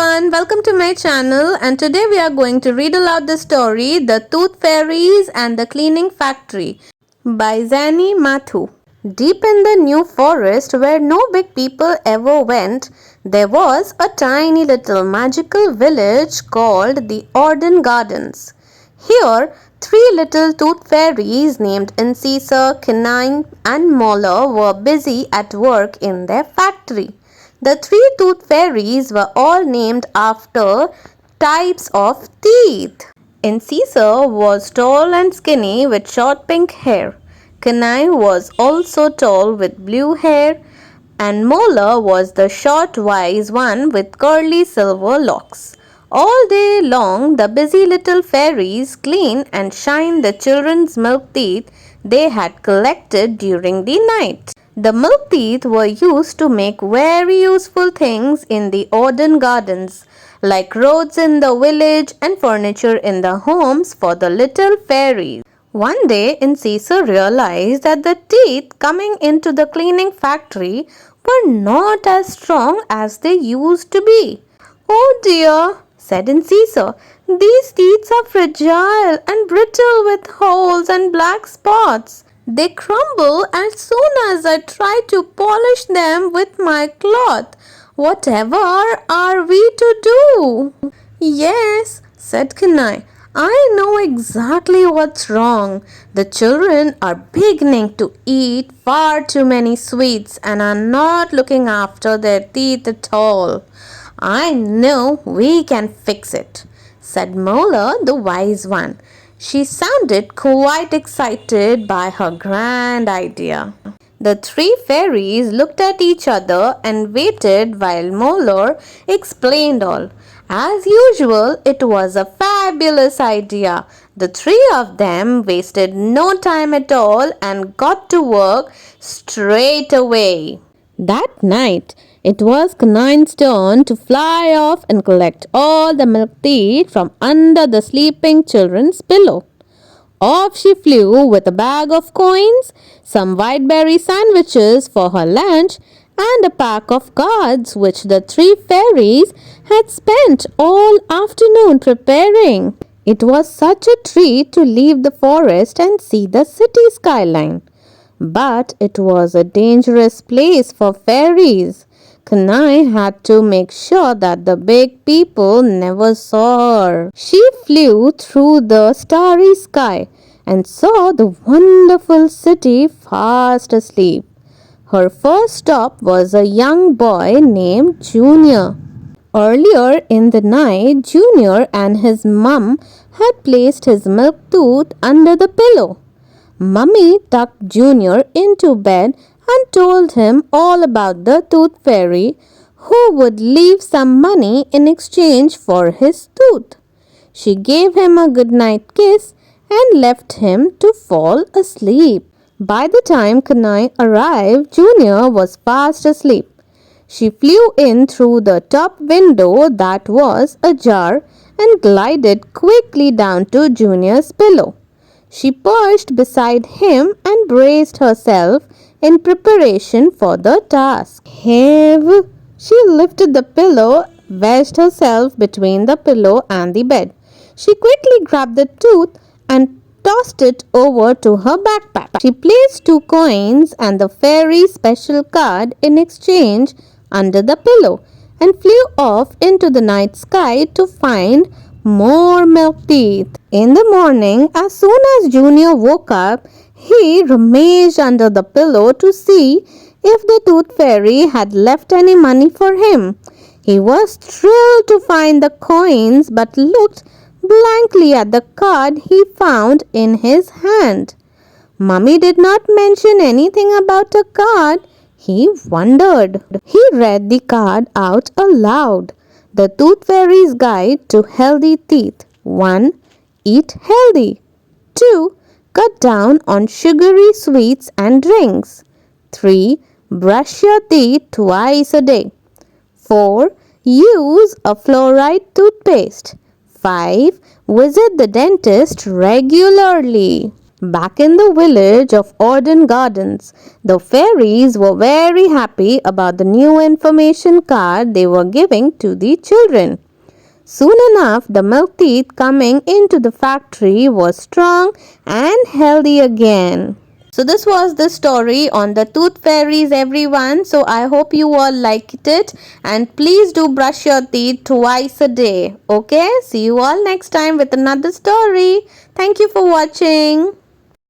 everyone, welcome to my channel, and today we are going to read aloud the story The Tooth Fairies and the Cleaning Factory by Zani Mathu. Deep in the new forest where no big people ever went, there was a tiny little magical village called the Orden Gardens. Here, three little tooth fairies named Incisa, Canine, and Mola were busy at work in their factory. The three tooth fairies were all named after types of teeth. Incisa was tall and skinny with short pink hair. Canine was also tall with blue hair, and Mola was the short wise one with curly silver locks. All day long, the busy little fairies clean and shine the children's milk teeth they had collected during the night. The milk teeth were used to make very useful things in the Orden Gardens, like roads in the village and furniture in the homes for the little fairies. One day, Incisa realized that the teeth coming into the cleaning factory were not as strong as they used to be. "Oh dear," said Incisa, "these teeth are fragile and brittle with holes and black spots. They crumble as soon as I try to polish them with my cloth. Whatever are we to do?" "Yes," said Kanai, "I know exactly what's wrong. The children are beginning to eat far too many sweets and are not looking after their teeth at all. I know we can fix it," said Mola, the wise one. She sounded quite excited by her grand idea. The three fairies looked at each other and waited while Mola explained all. As usual, it was a fabulous idea. The three of them wasted no time at all and got to work straight away. That night, it was Canine's turn to fly off and collect all the milk teeth from under the sleeping children's pillow. Off she flew with a bag of coins, some whiteberry sandwiches for her lunch, and a pack of cards which the three fairies had spent all afternoon preparing. It was such a treat to leave the forest and see the city skyline. But it was a dangerous place for fairies. Kanai had to make sure that the big people never saw her. She flew through the starry sky and saw the wonderful city fast asleep. Her first stop was a young boy named Junior. Earlier in the night, Junior and his mum had placed his milk tooth under the pillow. Mummy tucked Junior into bed and told him all about the tooth fairy who would leave some money in exchange for his tooth. She gave him a goodnight kiss and left him to fall asleep. By the time Kanai arrived, Junior was fast asleep. She flew in through the top window that was ajar and glided quickly down to Junior's pillow. She perched beside him and braced herself in preparation for the task. Heave! She lifted the pillow, wedged herself between the pillow and the bed. She quickly grabbed the tooth and tossed it over to her backpack. She placed 2 coins and the fairy special card in exchange under the pillow and flew off into the night sky to find more milk teeth. In the morning, as soon as Junior woke up, he rummaged under the pillow to see if the tooth fairy had left any money for him. He was thrilled to find the coins but looked blankly at the card he found in his hand. Mummy did not mention anything about a card. He wondered. He read the card out aloud. The Tooth Fairy's Guide to Healthy Teeth. 1. Eat healthy. 2. Cut down on sugary sweets and drinks. 3. Brush your teeth twice a day. 4. Use a fluoride toothpaste. 5. Visit the dentist regularly. Back in the village of Orden Gardens, the fairies were very happy about the new information card they were giving to the children. Soon enough, the milk teeth coming into the factory was strong and healthy again. So this was the story on the tooth fairies, everyone. So I hope you all liked it, and please do brush your teeth twice a day. Okay, see you all next time with another story. Thank you for watching.